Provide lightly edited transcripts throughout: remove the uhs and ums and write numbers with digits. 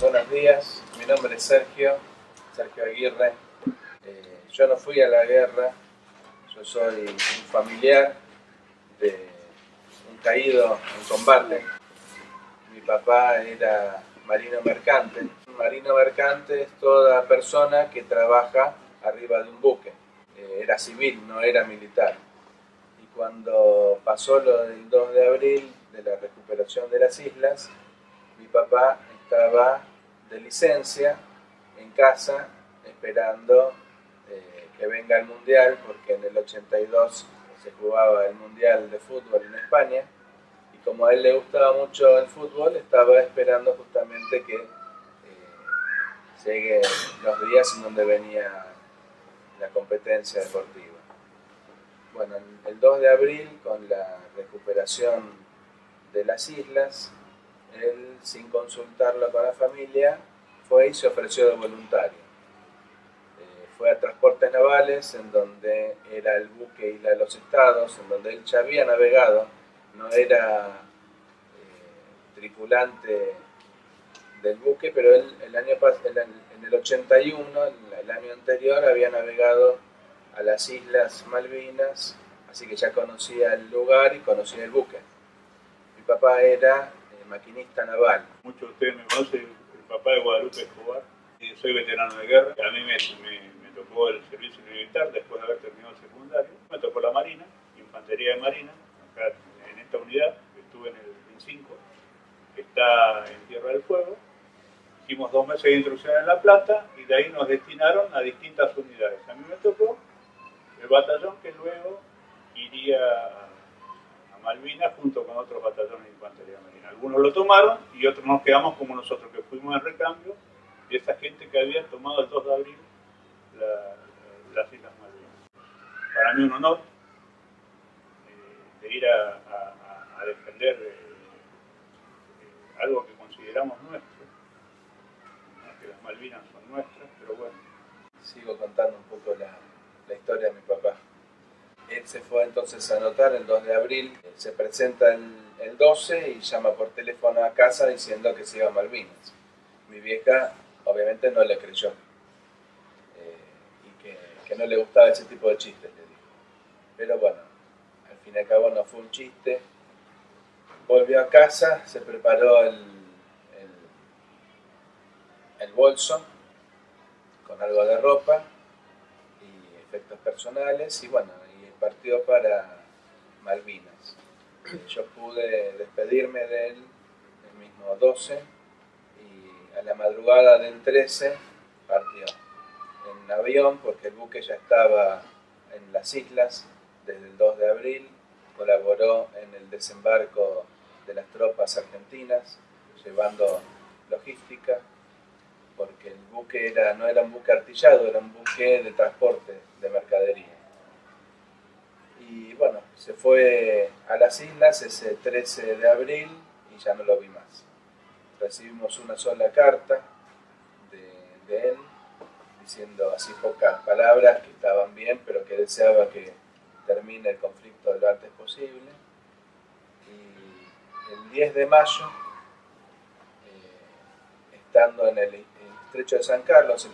Buenos días, mi nombre es Sergio Aguirre. Yo no fui a la guerra, yo soy un familiar de un caído en combate. Mi papá era marino mercante. Un marino mercante es toda persona que trabaja arriba de un buque. Era civil, no era militar. Y cuando pasó lo del 2 de abril, de la recuperación de las islas, mi papá estaba de licencia en casa esperando que venga el mundial, porque en el 82 se jugaba el mundial de fútbol en España, y como a él le gustaba mucho el fútbol, estaba esperando justamente que lleguen los días en donde venía la competencia deportiva. Bueno, el 2 de abril, con la recuperación de las islas, él, sin consultarlo con la familia, fue y se ofreció de voluntario. Fue a Transportes Navales, en donde era el buque Isla de los Estados, en donde él ya había navegado, no era tripulante del buque, pero él en el 81, el año anterior, había navegado a las Islas Malvinas, así que ya conocía el lugar y conocía el buque. Mi papá era maquinista naval. Muchos de ustedes me conocen, el papá de Guadalupe Escobar. Soy veterano de guerra. A mí me tocó el servicio militar después de haber terminado el secundario. Me tocó la Marina, Infantería de Marina, acá en esta unidad. Estuve en el 25, que está en Tierra del Fuego. Hicimos 2 meses de instrucción en La Plata y de ahí nos destinaron a distintas unidades. A mí me tocó el batallón que luego iría a Malvinas junto con otros batallones de Infantería Marina. Algunos lo tomaron y otros nos quedamos como nosotros, que fuimos en recambio de esa gente que había tomado el 2 de abril las Islas Malvinas. Para mí un honor de ir a defender algo que consideramos nuestro, ¿no? Que las Malvinas son nuestras, pero bueno. Sigo contando un poco la historia de mi papá. Él se fue entonces a anotar el 2 de abril, se presenta el 12 y llama por teléfono a casa diciendo que se iba a Malvinas. Mi vieja obviamente no le creyó y que no le gustaba ese tipo de chistes, le dijo. Pero bueno, al fin y al cabo no fue un chiste. Volvió a casa, se preparó el bolso con algo de ropa y efectos personales y bueno, y partió para Malvinas. Yo pude despedirme de él el mismo 12 y a la madrugada del 13 partió en avión, porque el buque ya estaba en las islas desde el 2 de abril, colaboró en el desembarco de las tropas argentinas, llevando logística, porque el buque no era un buque artillado, era un buque de transporte de mercadería. Y bueno, se fue a las islas ese 13 de abril y ya no lo vi más. Recibimos una sola carta de él, diciendo así pocas palabras, que estaban bien, pero que deseaba que termine el conflicto lo antes posible. Y el 10 de mayo, estando en el estrecho de San Carlos, si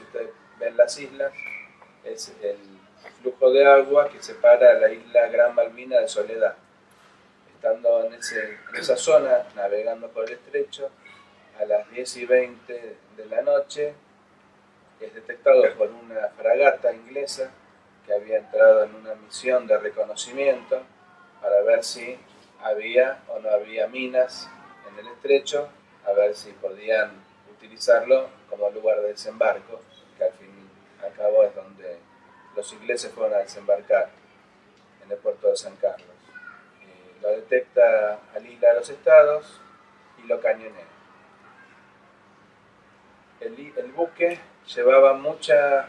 ustedes ven las islas, es el flujo de agua que separa la isla Gran Malvina de Soledad. Estando en esa zona, navegando por el estrecho, a las 10:20 de la noche, es detectado por una fragata inglesa que había entrado en una misión de reconocimiento para ver si había o no había minas en el estrecho, a ver si podían utilizarlo como lugar de desembarco, que al fin y al cabo es donde los ingleses fueron a desembarcar, en el puerto de San Carlos. Lo detecta al Isla de los Estados y lo cañonea. El buque llevaba muchos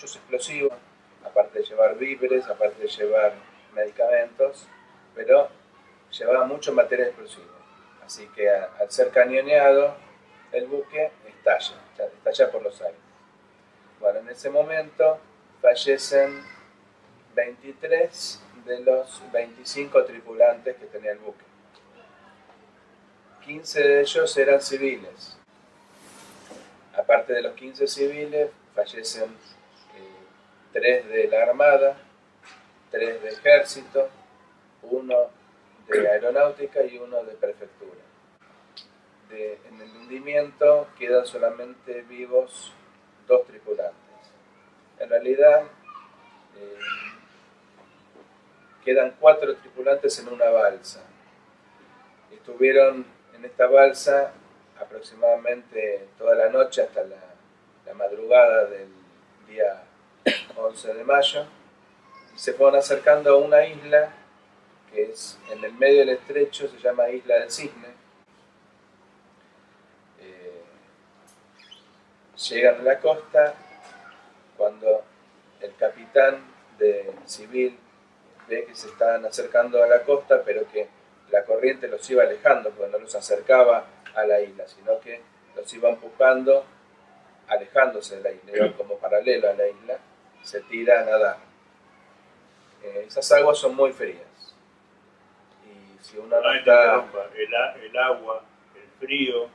explosivos, aparte de llevar víveres, aparte de llevar medicamentos, pero llevaba mucho material explosivo. Así que al ser cañoneado, el buque estalla por los aires. Bueno, en ese momento fallecen 23 de los 25 tripulantes que tenía el buque. 15 de ellos eran civiles. Aparte de los 15 civiles, fallecen 3 de la Armada, 3 de Ejército, 1 de Aeronáutica y 1 de Prefectura. En el hundimiento quedan solamente vivos 2 tripulantes. En realidad, quedan 4 tripulantes en una balsa. Estuvieron en esta balsa aproximadamente toda la noche hasta la madrugada del día 11 de mayo y se fueron acercando a una isla que es en el medio del estrecho, se llama Isla del Cisne. Llegan a la costa cuando el capitán de civil ve que se estaban acercando a la costa, pero que la corriente los iba alejando, porque no los acercaba a la isla, sino que los iba empujando, alejándose de la isla, iban como paralelo a la isla, se tira a nadar. Esas aguas son muy frías. Y si uno no está... El agua, el frío,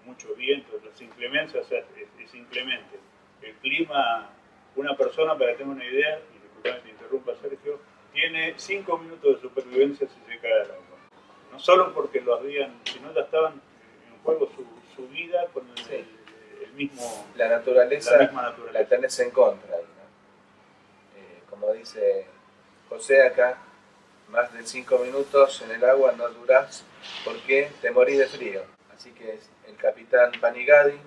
mucho viento, las inclemencias, o sea, es inclemente. El clima, una persona, para que tenga una idea, y disculpame si interrumpa Sergio, tiene 5 minutos de supervivencia si se cae al agua. No solo porque lo habían, sino ya estaban en juego su vida con el mismo... La naturaleza la tenés en contra ahí, ¿no? Como dice José acá, más de 5 minutos en el agua no durás porque te morís de frío. Así que el capitán Panigadi,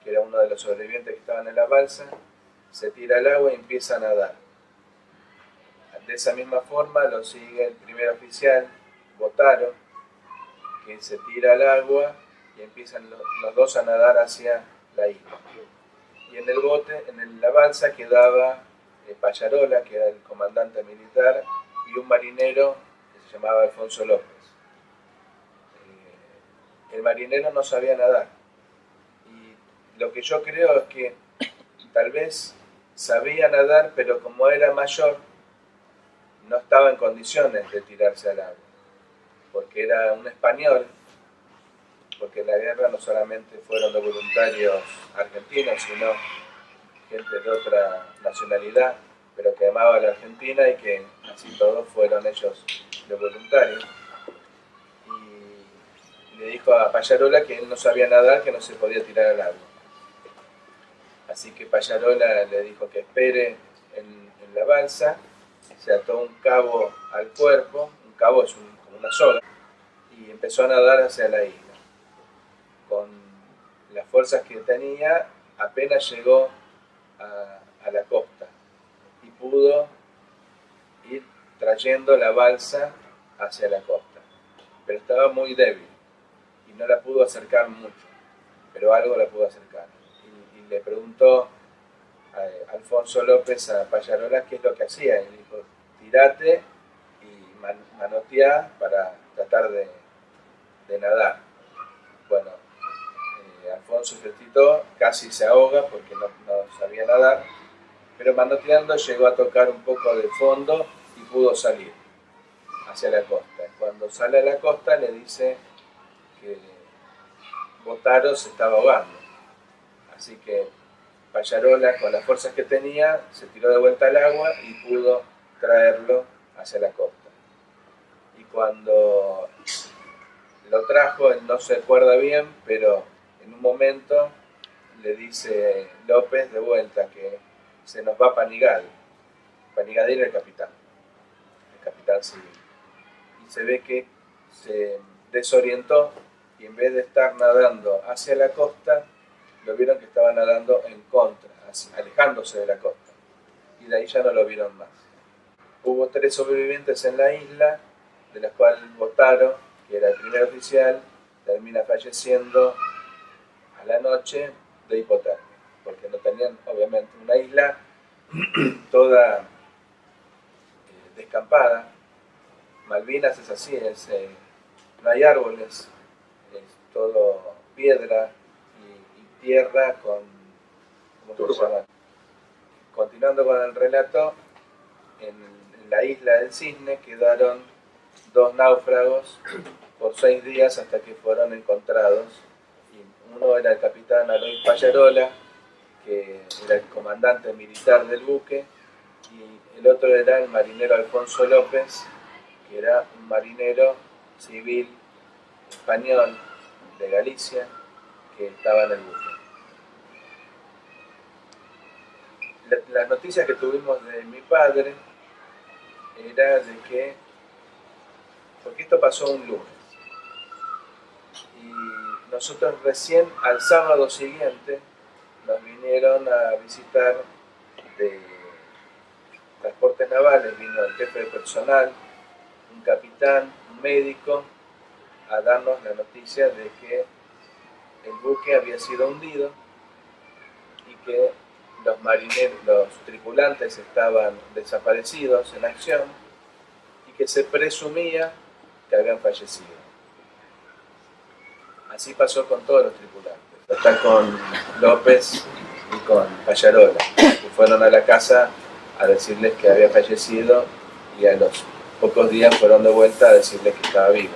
que era uno de los sobrevivientes que estaban en la balsa, se tira al agua y empieza a nadar. De esa misma forma lo sigue el primer oficial, Botaro, que se tira al agua y empiezan los dos a nadar hacia la isla. Y en el bote, en la balsa, quedaba Pallarola, que era el comandante militar, y un marinero que se llamaba Alfonso López. El marinero no sabía nadar. Y lo que yo creo es que tal vez sabía nadar, pero como era mayor, no estaba en condiciones de tirarse al agua, porque era un español, porque en la guerra no solamente fueron los voluntarios argentinos, sino gente de otra nacionalidad, pero que amaba a la Argentina y que así todos fueron ellos los voluntarios. Y le dijo a Pallarola que él no sabía nadar, que no se podía tirar al agua. Así que Pallarola le dijo que espere en la balsa, se ató un cabo al cuerpo, un cabo es como una soga, y empezó a nadar hacia la isla. Con las fuerzas que tenía, apenas llegó a la costa y pudo ir trayendo la balsa hacia la costa. Pero estaba muy débil y no la pudo acercar mucho, pero algo la pudo acercar. Y le preguntó a Alfonso López a Pallarola qué es lo que hacía. Y dijo, tirate y manoteá para tratar de nadar. Bueno, Alfonso se tiró, casi se ahoga porque no sabía nadar, pero manoteando llegó a tocar un poco de fondo y pudo salir hacia la costa. Cuando sale a la costa le dice que Botaro se estaba ahogando. Así que Pallarola, con las fuerzas que tenía, se tiró de vuelta al agua y pudo traerlo hacia la costa. Y cuando lo trajo, él no se acuerda bien, pero en un momento le dice López de vuelta que se nos va Panigadi. Panigadi era el capitán civil. Y se ve que se desorientó y en vez de estar nadando hacia la costa, lo vieron que estaba nadando en contra, alejándose de la costa. Y de ahí ya no lo vieron más. Hubo 3 sobrevivientes en la isla, de los cuales Botaro, que era el primer oficial, termina falleciendo a la noche de hipotermia, porque no tenían, obviamente, una isla toda descampada. Malvinas es así, no hay árboles, es todo piedra y tierra con, ¿cómo se llama? Continuando con el relato, en la isla del Cisne quedaron 2 náufragos por 6 días hasta que fueron encontrados. Y uno era el capitán Alois Pallarola, que era el comandante militar del buque, y el otro era el marinero Alfonso López, que era un marinero civil español de Galicia que estaba en el buque. Las noticias que tuvimos de mi padre era de que, porque esto pasó un lunes, y nosotros recién al sábado siguiente nos vinieron a visitar de Transportes Navales, vino el jefe de personal, un capitán, un médico, a darnos la noticia de que el buque había sido hundido y que los marineros, los tripulantes estaban desaparecidos en acción y que se presumía que habían fallecido. Así pasó con todos los tripulantes. Está con López y con Pallarola, que fueron a la casa a decirles que había fallecido y a los pocos días fueron de vuelta a decirles que estaba vivo.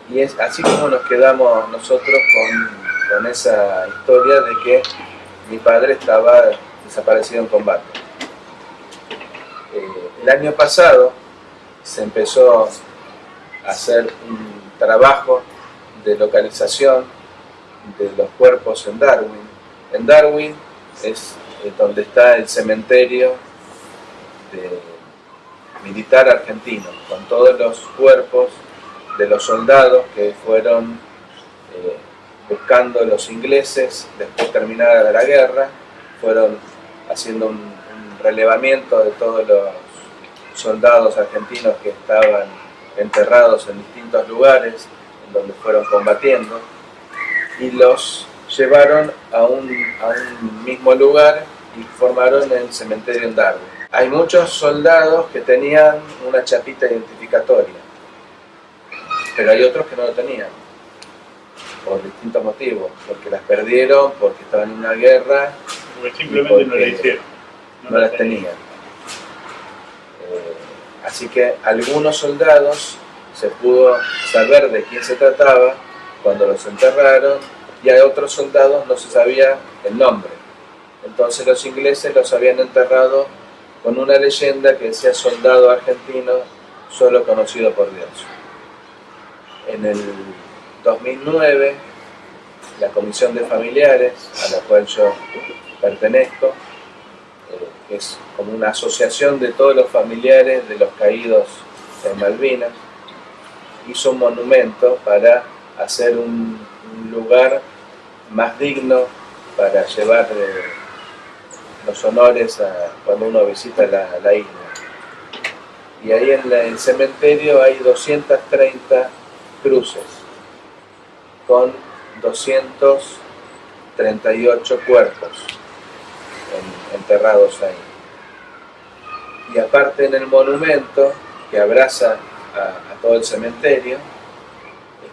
Y es así como nos quedamos nosotros con esa historia de que mi padre estaba desaparecido en combate. El año pasado se empezó a hacer un trabajo de localización de los cuerpos en Darwin. En Darwin es donde está el cementerio militar argentino, con todos los cuerpos de los soldados que fueron buscando los ingleses después terminada la guerra, fueron haciendo un relevamiento de todos los soldados argentinos que estaban enterrados en distintos lugares en donde fueron combatiendo, y los llevaron a un mismo lugar y formaron el cementerio en Darwin. Hay muchos soldados que tenían una chapita identificatoria, pero hay otros que no lo tenían, por distintos motivos, porque las perdieron, porque estaban en una guerra, porque simplemente no la hicieron, no las tenían. Así que algunos soldados se pudo saber de quién se trataba cuando los enterraron, y a otros soldados no se sabía el nombre. Entonces los ingleses los habían enterrado con una leyenda que decía soldado argentino solo conocido por Dios. En el 2009, la Comisión de Familiares, a la cual yo pertenezco, que es como una asociación de todos los familiares de los caídos en Malvinas, hizo un monumento para hacer un lugar más digno para llevar los honores cuando uno visita la isla. Y ahí en el cementerio hay 230 cruces con 238 cuerpos enterrados ahí. Y aparte en el monumento que abraza a todo el cementerio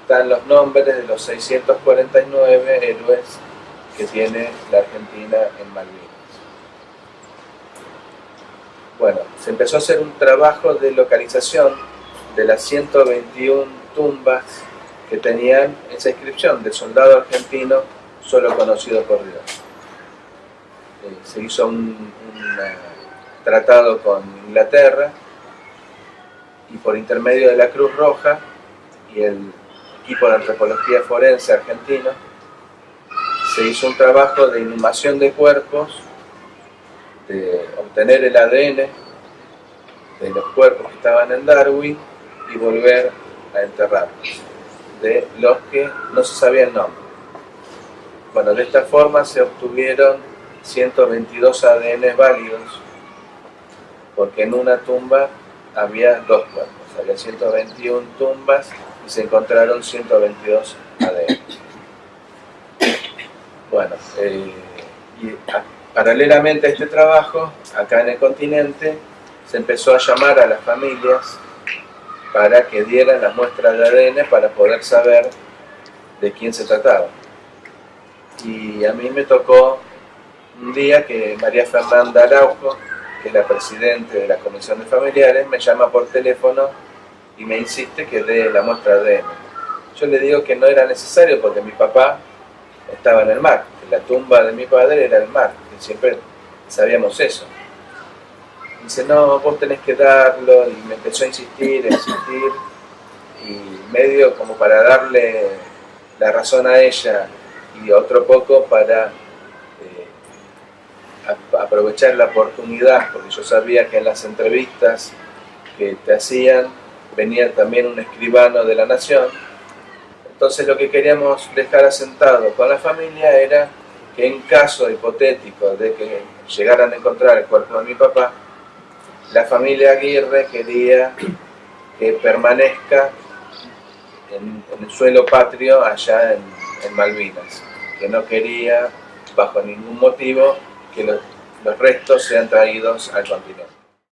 están los nombres de los 649 héroes que tiene la Argentina en Malvinas. Bueno, se empezó a hacer un trabajo de localización de las 121 tumbas que tenían esa inscripción de soldado argentino solo conocido por Dios. Se hizo un tratado con Inglaterra, y por intermedio de la Cruz Roja y el equipo de antropología forense argentino se hizo un trabajo de inhumación de cuerpos, de obtener el ADN de los cuerpos que estaban en Darwin y volver a enterrarlos, de los que no se sabía el nombre. Bueno, de esta forma se obtuvieron 122 ADN válidos, porque en una tumba había 2 cuerpos, había 121 tumbas y se encontraron 122 ADN. Bueno, paralelamente a este trabajo, acá en el continente, se empezó a llamar a las familias para que dieran las muestras de ADN para poder saber de quién se trataba. Y a mí me tocó un día que María Fernanda Araujo, que es la presidenta de la Comisión de Familiares, me llama por teléfono y me insiste que dé la muestra de ADN. Yo le digo que no era necesario porque mi papá estaba en el mar, que la tumba de mi padre era el mar, que siempre sabíamos eso. Dice, no, vos tenés que darlo, y me empezó a insistir, y medio como para darle la razón a ella y otro poco para aprovechar la oportunidad, porque yo sabía que en las entrevistas que te hacían venía también un escribano de la Nación. Entonces lo que queríamos dejar asentado con la familia era que en caso hipotético de que llegaran a encontrar el cuerpo de mi papá, la familia Aguirre quería que permanezca en el suelo patrio allá en Malvinas, que no quería bajo ningún motivo que los restos sean traídos al continente.